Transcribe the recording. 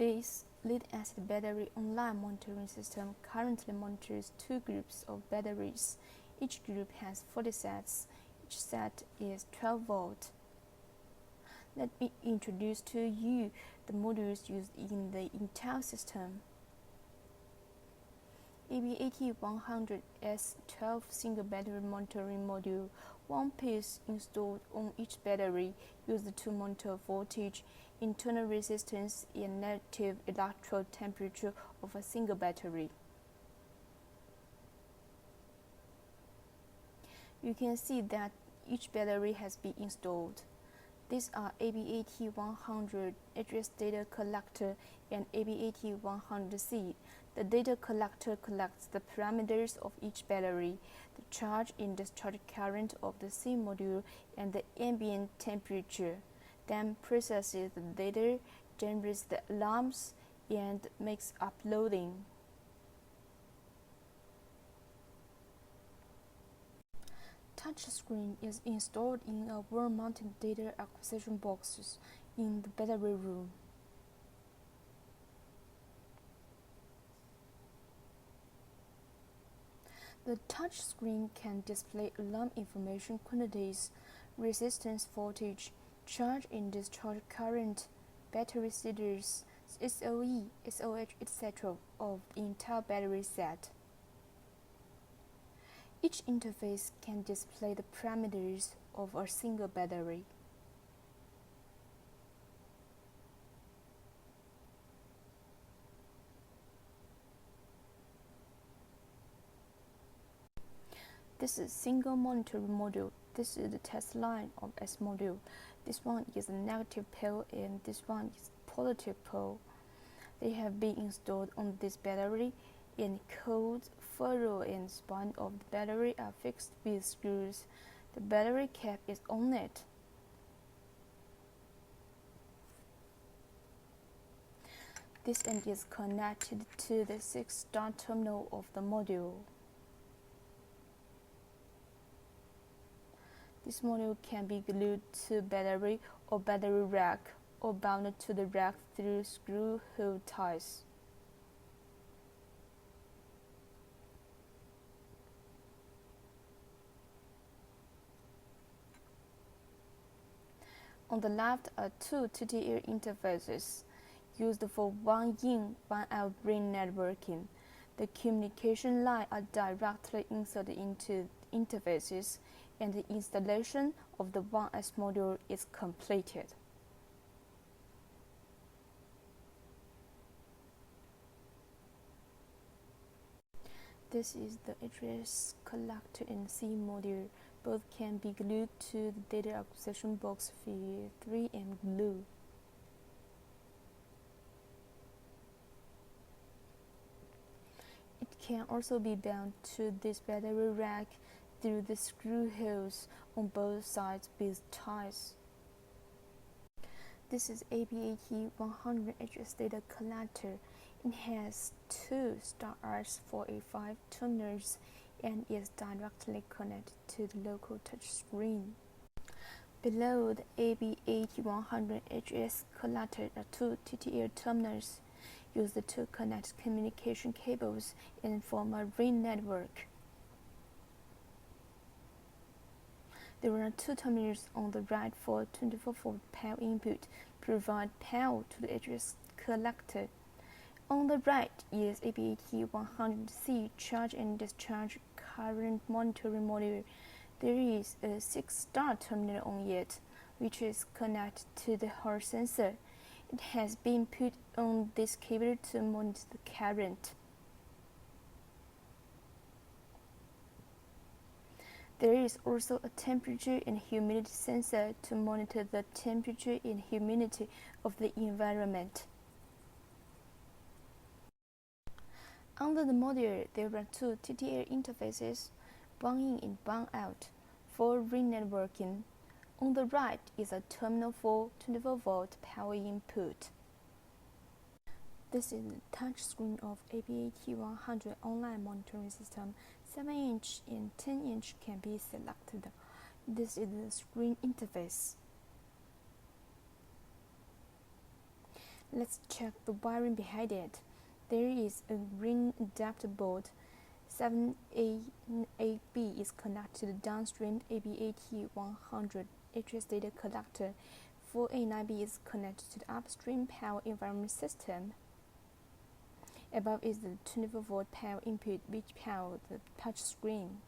This lead-acid battery online monitoring system currently monitors 2 groups of batteries. Each group has 40 sets. Each set is 12 volts. Let me introduce to you the modules used in the entire system. ABAT100 12 single battery monitoring module. One piece installed on each battery used to monitor voltage, internal resistance, and negative electrode temperature of a single battery. You can see that each battery has been installed. These are ABAT100 address data collector and ABAT100C. The data collector collects the parameters of each battery, the charge and discharge current of the C module, and the ambient temperature, then processes the data, generates the alarms, and makes uploading. Touchscreen is installed in a wall-mounted data acquisition boxes in the battery room. The touchscreen can display alarm information quantities, resistance voltage, charge and discharge current, battery status, SOE, SOH, etc. of the entire battery set. Each interface can display the parameters of a single battery. This is single monitoring module. This is the test line of S module. This one is a negative pole and this one is positive pole. They have been installed on this battery, and cold, ferrule, and spine of the battery are fixed with screws. The battery cap is on it. This end is connected to the 6-star terminal of the module. This module can be glued to battery or battery rack or bound to the rack through screw hole ties. On the left are 2 TTL interfaces used for 1-in, 1-out ring networking. The communication lines are directly inserted into interfaces, and the installation of the 1S module is completed. This is the address collector and C module. Both can be glued to the data acquisition box via 3M glue. It can also be bound to this battery rack through the screw holes on both sides with ties. This is ABAT100 address data collector. It has 2 stars for A5 tuners and is directly connected to the local touchscreen. Below the ABAT100 address collector are 2 TTL terminals used to connect communication cables and form a ring network. There are 2 terminals on the right for 24-volt power input, provide power to the address collector. On the right is ABAT100C charge and discharge current monitoring module. There is a 6-star terminal on it, which is connected to the Hall sensor. It has been put on this cable to monitor the current. There is also a temperature and humidity sensor to monitor the temperature and humidity of the environment. Under the module, there are 2 TTL interfaces, 1-in and 1-out, for ring networking. On the right is a terminal for 24-volt power input. This is the touchscreen of ABAT100 online monitoring system. 7-inch and 10-inch can be selected. This is the screen interface. Let's check the wiring behind it. There is a ring adapter board. 7A8B is connected to the downstream ABAT100 address data collector. 4A9B is connected to the upstream power environment system. Above is the 24-volt power input which powers the touch screen.